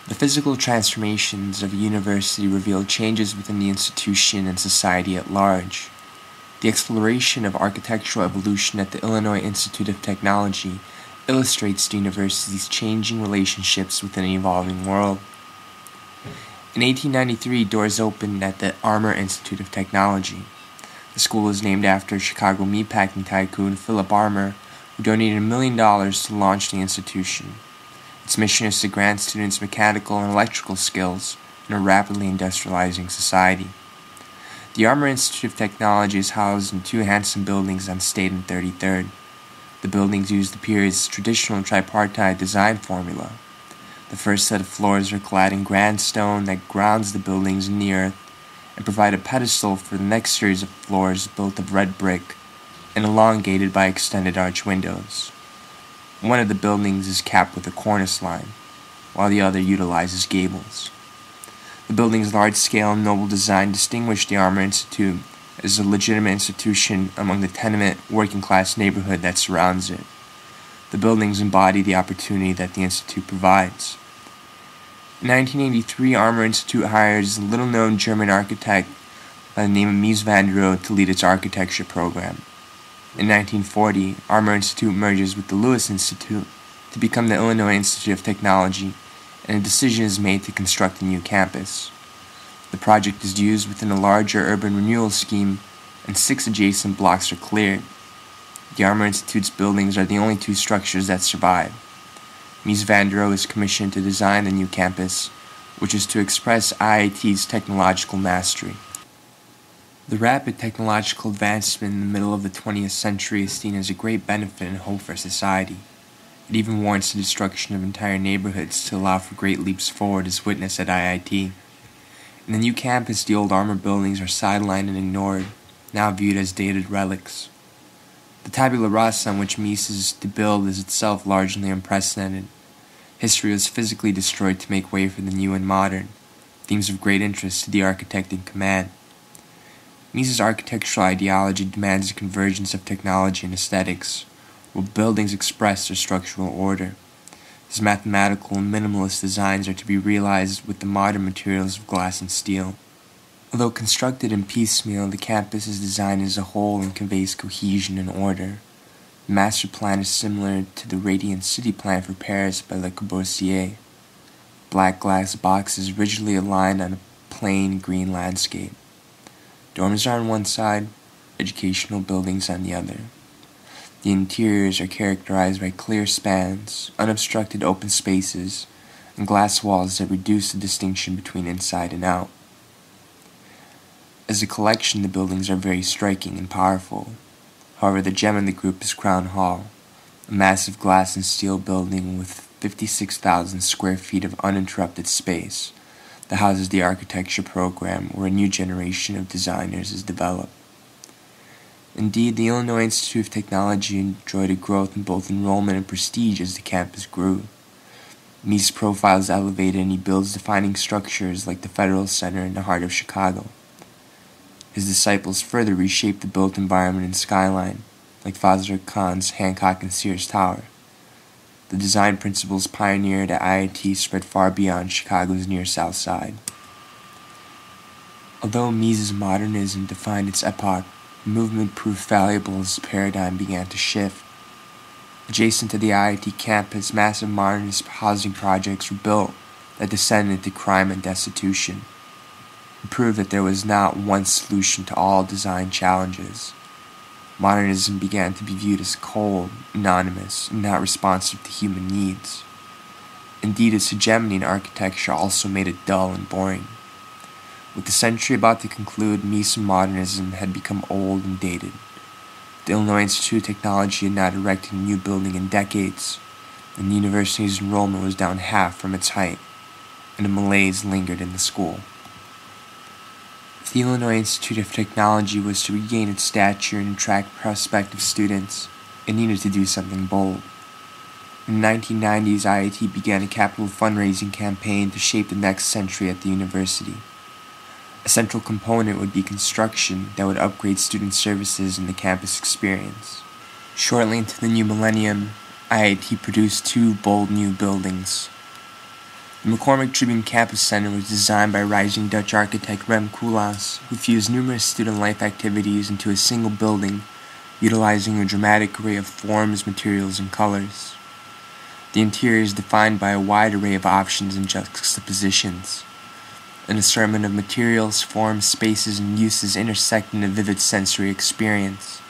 The physical transformations of a university reveal changes within the institution and society at large. The exploration of architectural evolution at the Illinois Institute of Technology illustrates the university's changing relationships with an evolving world. In 1893, doors opened at the Armour Institute of Technology. The school was named after Chicago meatpacking tycoon Philip Armour, who donated $1 million to launch the institution. Its mission is to grant students mechanical and electrical skills in a rapidly industrializing society. The Armour Institute of Technology is housed in two handsome buildings on State and 33rd. The buildings use the period's traditional tripartite design formula. The first set of floors are clad in grand stone that grounds the buildings in the earth and provide a pedestal for the next series of floors built of red brick and elongated by extended arch windows. One of the buildings is capped with a cornice line, while the other utilizes gables. The building's large-scale and noble design distinguished the Armour Institute as a legitimate institution among the tenement, working-class neighborhood that surrounds it. The buildings embody the opportunity that the Institute provides. In 1983, Armour Institute hires a little-known German architect by the name of Mies van der Rohe to lead its architecture program. In 1940, Armour Institute merges with the Lewis Institute to become the Illinois Institute of Technology, and a decision is made to construct a new campus. The project is used within a larger urban renewal scheme, and 6 adjacent blocks are cleared. The Armour Institute's buildings are the only 2 structures that survive. Mies van der Rohe is commissioned to design the new campus, which is to express IIT's technological mastery. The rapid technological advancement in the middle of the 20th century is seen as a great benefit and hope for society. It even warrants the destruction of entire neighborhoods to allow for great leaps forward as witnessed at IIT. In the new campus, the old Armour buildings are sidelined and ignored, now viewed as dated relics. The tabula rasa on which Mies is to build is itself largely unprecedented. History was physically destroyed to make way for the new and modern, themes of great interest to the architect in command. Mies's architectural ideology demands a convergence of technology and aesthetics, while buildings express their structural order. His mathematical and minimalist designs are to be realized with the modern materials of glass and steel. Although constructed in piecemeal, the campus is designed as a whole and conveys cohesion and order. The master plan is similar to the Radiant City Plan for Paris by Le Corbusier. Black glass boxes rigidly aligned on a plain green landscape. Dorms are on one side, educational buildings on the other. The interiors are characterized by clear spans, unobstructed open spaces, and glass walls that reduce the distinction between inside and out. As a collection, the buildings are very striking and powerful. However, the gem in the group is Crown Hall, a massive glass and steel building with 56,000 square feet of uninterrupted space that houses the architecture program where a new generation of designers is developed. Indeed, the Illinois Institute of Technology enjoyed a growth in both enrollment and prestige as the campus grew. Mies' profile is elevated and he builds defining structures like the Federal Center in the heart of Chicago. His disciples further reshaped the built environment and skyline, like Fazlur Khan's Hancock and Sears Tower. The design principles pioneered at IIT spread far beyond Chicago's near South Side. Although Mies's modernism defined its epoch, the movement proved valuable as the paradigm began to shift. Adjacent to the IIT campus, massive modernist housing projects were built that descended into crime and destitution. It proved that there was not one solution to all design challenges. Modernism began to be viewed as cold, anonymous, and not responsive to human needs. Indeed, its hegemony in architecture also made it dull and boring. With the century about to conclude, Mies modernism had become old and dated. The Illinois Institute of Technology had not erected a new building in decades, and the university's enrollment was down half from its height, and a malaise lingered in the school. If the Illinois Institute of Technology was to regain its stature and attract prospective students, it needed to do something bold. In the 1990s, IIT began a capital fundraising campaign to shape the next century at the university. A central component would be construction that would upgrade student services and the campus experience. Shortly into the new millennium, IIT produced 2 bold new buildings. The McCormick Tribune Campus Center was designed by rising Dutch architect Rem Koolhaas, who fused numerous student life activities into a single building, utilizing a dramatic array of forms, materials, and colors. The interior is defined by a wide array of options and juxtapositions. An assortment of materials, forms, spaces, and uses intersect in a vivid sensory experience.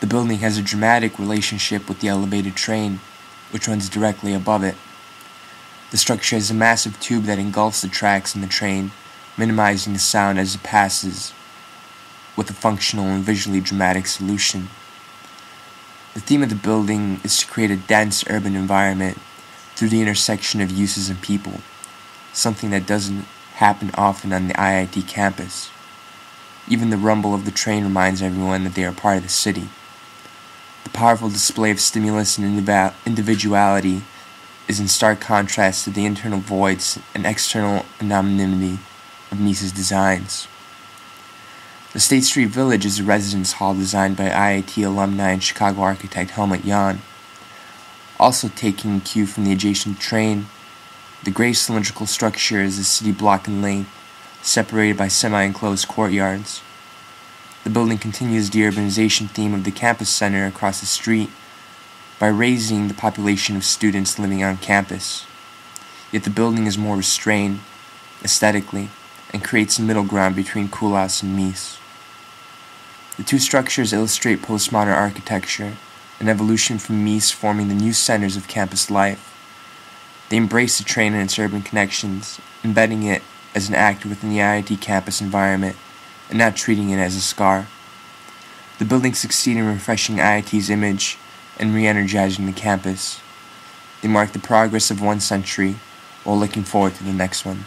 The building has a dramatic relationship with the elevated train, which runs directly above it. The structure has a massive tube that engulfs the tracks in the train, minimizing the sound as it passes, with a functional and visually dramatic solution. The theme of the building is to create a dense urban environment through the intersection of uses and people, something that doesn't happen often on the IIT campus. Even the rumble of the train reminds everyone that they are part of the city. The powerful display of stimulus and individuality is in stark contrast to the internal voids and external anonymity of Mises' designs. The State Street Village is a residence hall designed by IIT alumni and Chicago architect Helmut Jahn. Also taking cue from the adjacent train, the gray cylindrical structure is a city block in length, separated by semi-enclosed courtyards. The building continues the urbanization theme of the campus center across the street by raising the population of students living on campus. Yet the building is more restrained, aesthetically, and creates a middle ground between Koolhaas and Mies. The two structures illustrate postmodern architecture, an evolution from Mies forming the new centers of campus life. They embrace the train and its urban connections, embedding it as an actor within the IIT campus environment, and not treating it as a scar. The buildings succeed in refreshing IIT's image and re-energizing the campus. They mark the progress of one century while looking forward to the next one.